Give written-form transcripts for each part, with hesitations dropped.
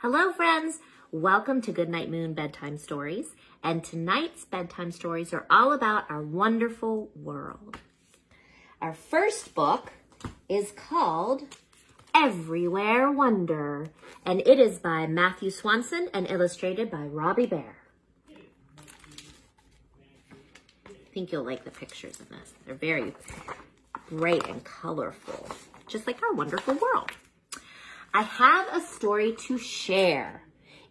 Hello, friends. Welcome to Goodnight Moon Bedtime Stories. And tonight's bedtime stories are all about our wonderful world. Our first book is called Everywhere Wonder, and it is by Matthew Swanson and illustrated by Robbie Bear. I think you'll like the pictures in this. They're very bright and colorful, just like our wonderful world. I have a story to share.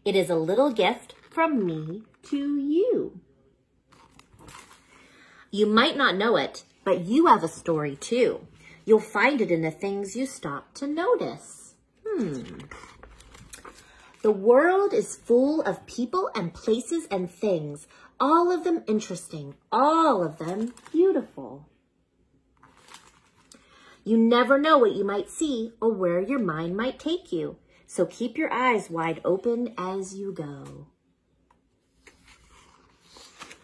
It is a little gift from me to you. You might not know it, but you have a story too. You'll find it in the things you stop to notice. The world is full of people and places and things, all of them interesting, all of them beautiful. You never know what you might see or where your mind might take you, so keep your eyes wide open as you go.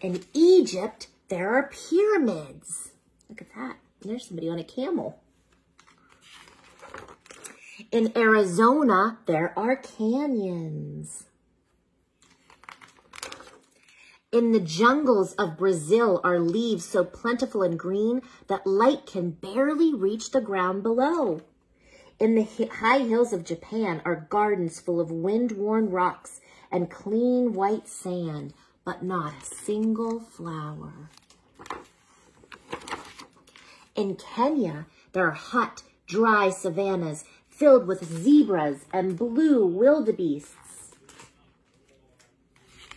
In Egypt, there are pyramids. Look at that. There's somebody on a camel. In Arizona, there are canyons. In the jungles of Brazil are leaves so plentiful and green that light can barely reach the ground below. In the high hills of Japan are gardens full of wind-worn rocks and clean white sand, but not a single flower. In Kenya, there are hot, dry savannas filled with zebras and blue wildebeests.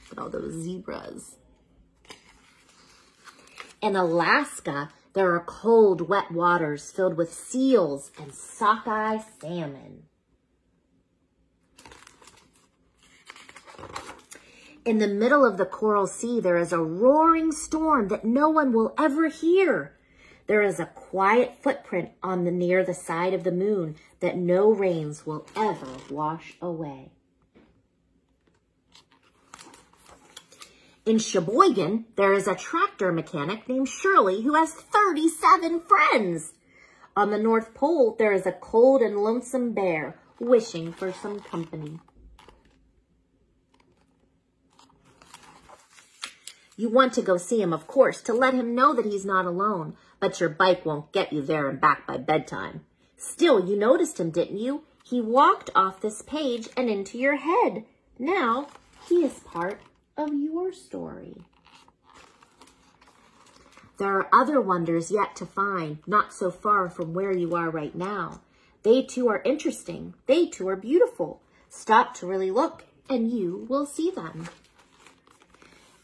Look at all those zebras. In Alaska, there are cold, wet waters filled with seals and sockeye salmon. In the middle of the Coral Sea, there is a roaring storm that no one will ever hear. There is a quiet footprint near the side of the moon that no rains will ever wash away. In Sheboygan, there is a tractor mechanic named Shirley who has 37 friends. On the North Pole, there is a cold and lonesome bear wishing for some company. You want to go see him, of course, to let him know that he's not alone, but your bike won't get you there and back by bedtime. Still, you noticed him, didn't you? He walked off this page and into your head. Now, he is part of your story. There are other wonders yet to find, not so far from where you are right now. They too are interesting. They too are beautiful. Stop to really look and you will see them.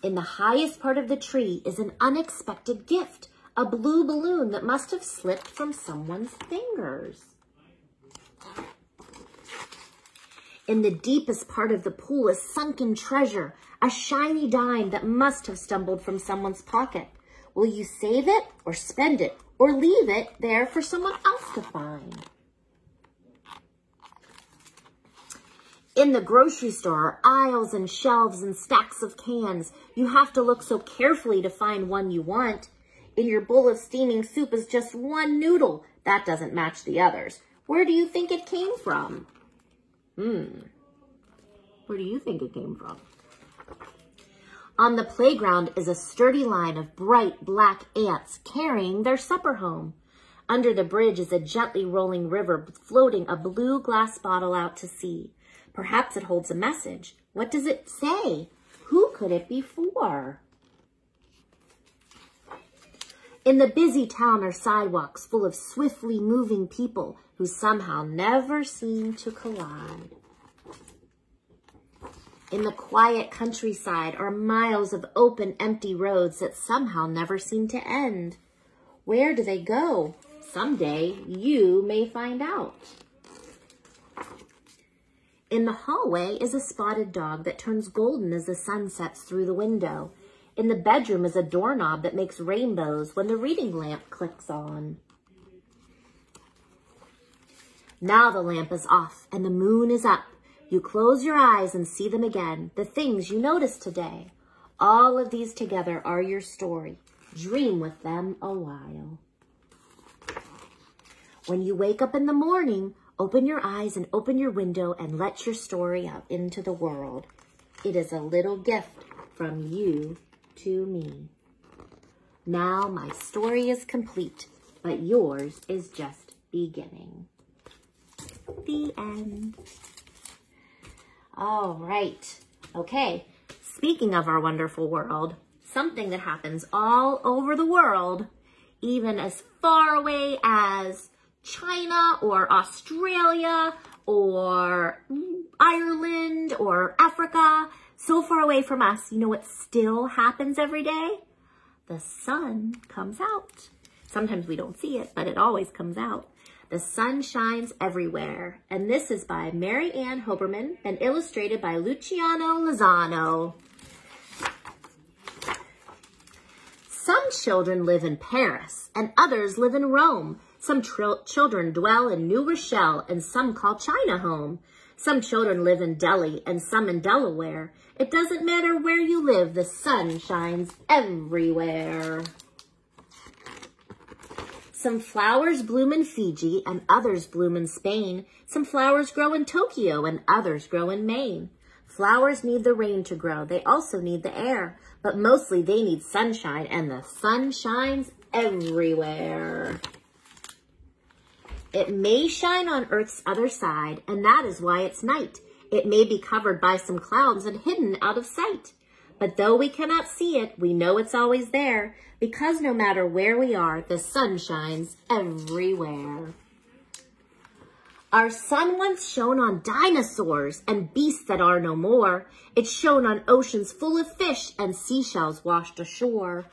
In the highest part of the tree is an unexpected gift, a blue balloon that must have slipped from someone's fingers. In the deepest part of the pool is sunken treasure, a shiny dime that must have stumbled from someone's pocket. Will you save it or spend it or leave it there for someone else to find? In the grocery store are aisles and shelves and stacks of cans. You have to look so carefully to find one you want. In your bowl of steaming soup is just one noodle. That doesn't match the others. Where do you think it came from? Where do you think it came from? On the playground is a sturdy line of bright black ants carrying their supper home. Under the bridge is a gently rolling river floating a blue glass bottle out to sea. Perhaps it holds a message. What does it say? Who could it be for? In the busy town are sidewalks full of swiftly moving people who somehow never seem to collide. In the quiet countryside are miles of open, empty roads that somehow never seem to end. Where do they go? Someday you may find out. In the hallway is a spotted dog that turns golden as the sun sets through the window. In the bedroom is a doorknob that makes rainbows when the reading lamp clicks on. Now the lamp is off and the moon is up. You close your eyes and see them again, the things you noticed today. All of these together are your story. Dream with them a while. When you wake up in the morning, Open your eyes and open your window and let your story out into the world. It is a little gift from you to me. Now my story is complete, but yours is just beginning. The end. All right. Okay. Speaking of our wonderful world, something that happens all over the world, even as far away as China or Australia or Ireland or Africa, so far away from us, you know what still happens every day? The sun comes out. Sometimes we don't see it, but it always comes out. The sun shines everywhere. And this is by Mary Ann Hoberman and illustrated by Luciano Lozano. Some children live in Paris and others live in Rome. Some children dwell in New Rochelle and some call China home. Some children live in Delhi and some in Delaware. It doesn't matter where you live, the sun shines everywhere. Some flowers bloom in Fiji and others bloom in Spain. Some flowers grow in Tokyo and others grow in Maine. Flowers need the rain to grow. They also need the air, but mostly they need sunshine, and the sun shines everywhere. It may shine on Earth's other side, and that is why it's night. It may be covered by some clouds and hidden out of sight. But though we cannot see it, we know it's always there, because no matter where we are, the sun shines everywhere. Our sun once shone on dinosaurs and beasts that are no more. It shone on oceans full of fish and seashells washed ashore.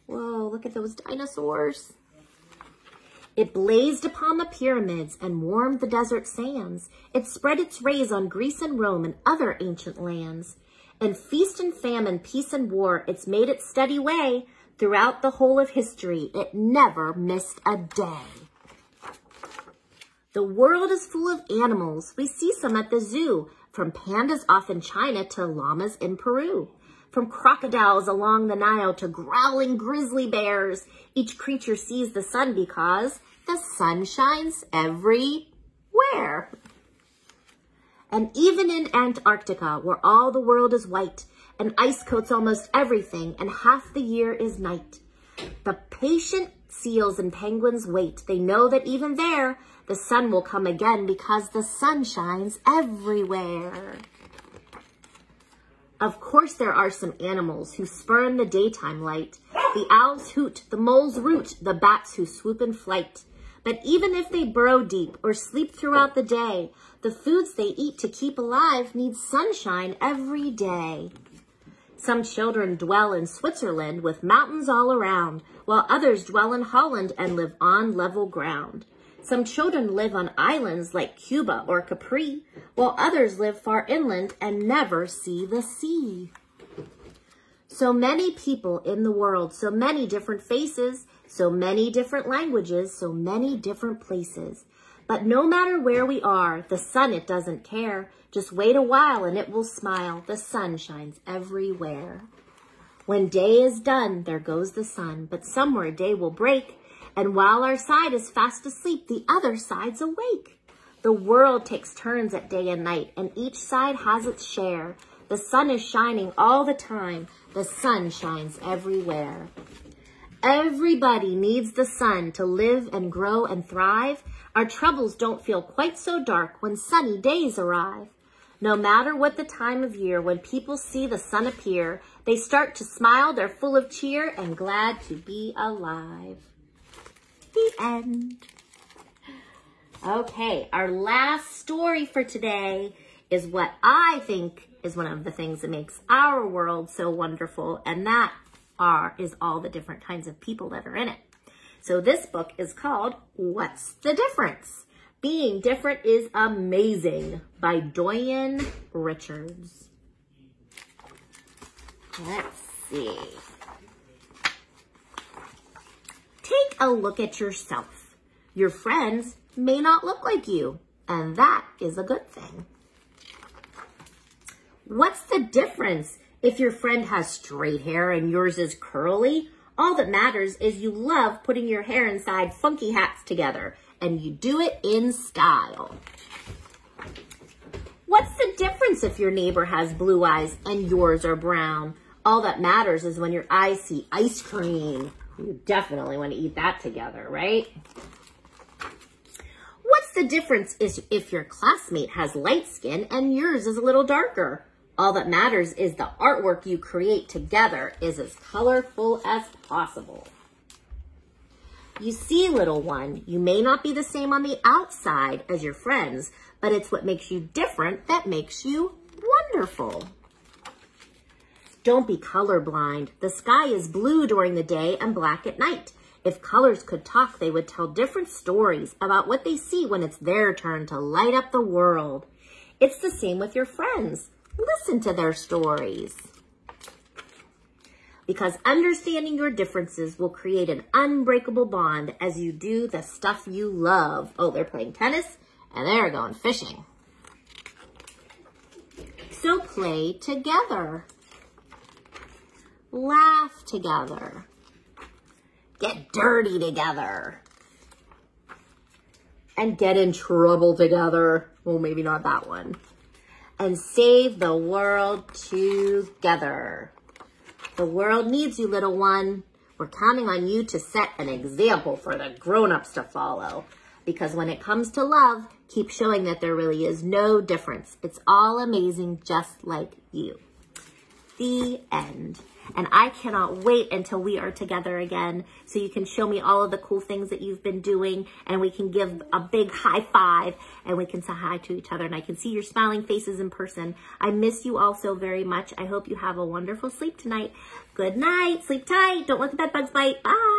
Whoa, look at those dinosaurs. It blazed upon the pyramids and warmed the desert sands. It spread its rays on Greece and Rome and other ancient lands. In feast and famine, peace and war, it's made its steady way. Throughout the whole of history, it never missed a day. The world is full of animals. We see some at the zoo, from pandas off in China to llamas in Peru. From crocodiles along the Nile to growling grizzly bears, each creature sees the sun because the sun shines everywhere. And even in Antarctica, where all the world is white, and ice coats almost everything, and half the year is night, the patient seals and penguins wait. They know that even there, the sun will come again because the sun shines everywhere. Of course, there are some animals who spurn the daytime light. The owls hoot, the moles root, the bats who swoop in flight. But even if they burrow deep or sleep throughout the day, the foods they eat to keep alive need sunshine every day. Some children dwell in Switzerland with mountains all around, while others dwell in Holland and live on level ground. Some children live on islands like Cuba or Capri, while others live far inland and never see the sea. So many people in the world, so many different faces, so many different languages, so many different places. But no matter where we are, the sun, it doesn't care. Just wait a while and it will smile. The sun shines everywhere. When day is done, there goes the sun, but somewhere day will break. And while our side is fast asleep, the other side's awake. The world takes turns at day and night, and each side has its share. The sun is shining all the time. The sun shines everywhere. Everybody needs the sun to live and grow and thrive. Our troubles don't feel quite so dark when sunny days arrive. No matter what the time of year, when people see the sun appear, they start to smile, they're full of cheer and glad to be alive. The end. Okay, our last story for today is what I think is one of the things that makes our world so wonderful, and that is all the different kinds of people that are in it. So this book is called What's the Difference? Being Different is Amazing by Doyen Richards. Let's see. Take a look at yourself. Your friends may not look like you, and that is a good thing. What's the difference if your friend has straight hair and yours is curly? All that matters is you love putting your hair inside funky hats together, and you do it in style. What's the difference if your neighbor has blue eyes and yours are brown? All that matters is when your eyes see ice cream. You definitely want to eat that together, right? What's the difference is if your classmate has light skin and yours is a little darker? All that matters is the artwork you create together is as colorful as possible. You see, little one, you may not be the same on the outside as your friends, but it's what makes you different that makes you wonderful. Don't be colorblind. The sky is blue during the day and black at night. If colors could talk, they would tell different stories about what they see when it's their turn to light up the world. It's the same with your friends. Listen to their stories. Because understanding your differences will create an unbreakable bond as you do the stuff you love. Oh, they're playing tennis and they're going fishing. So play together. Laugh together. Get dirty together. And get in trouble together. Well, maybe not that one. And save the world together. The world needs you, little one. We're counting on you to set an example for the grown-ups to follow. Because when it comes to love, keep showing that there really is no difference. It's all amazing just like you. The end. And I cannot wait until we are together again so you can show me all of the cool things that you've been doing and we can give a big high five and we can say hi to each other and I can see your smiling faces in person. I miss you all so very much. I hope you have a wonderful sleep tonight. Good night. Sleep tight. Don't let the bed bugs bite. Bye.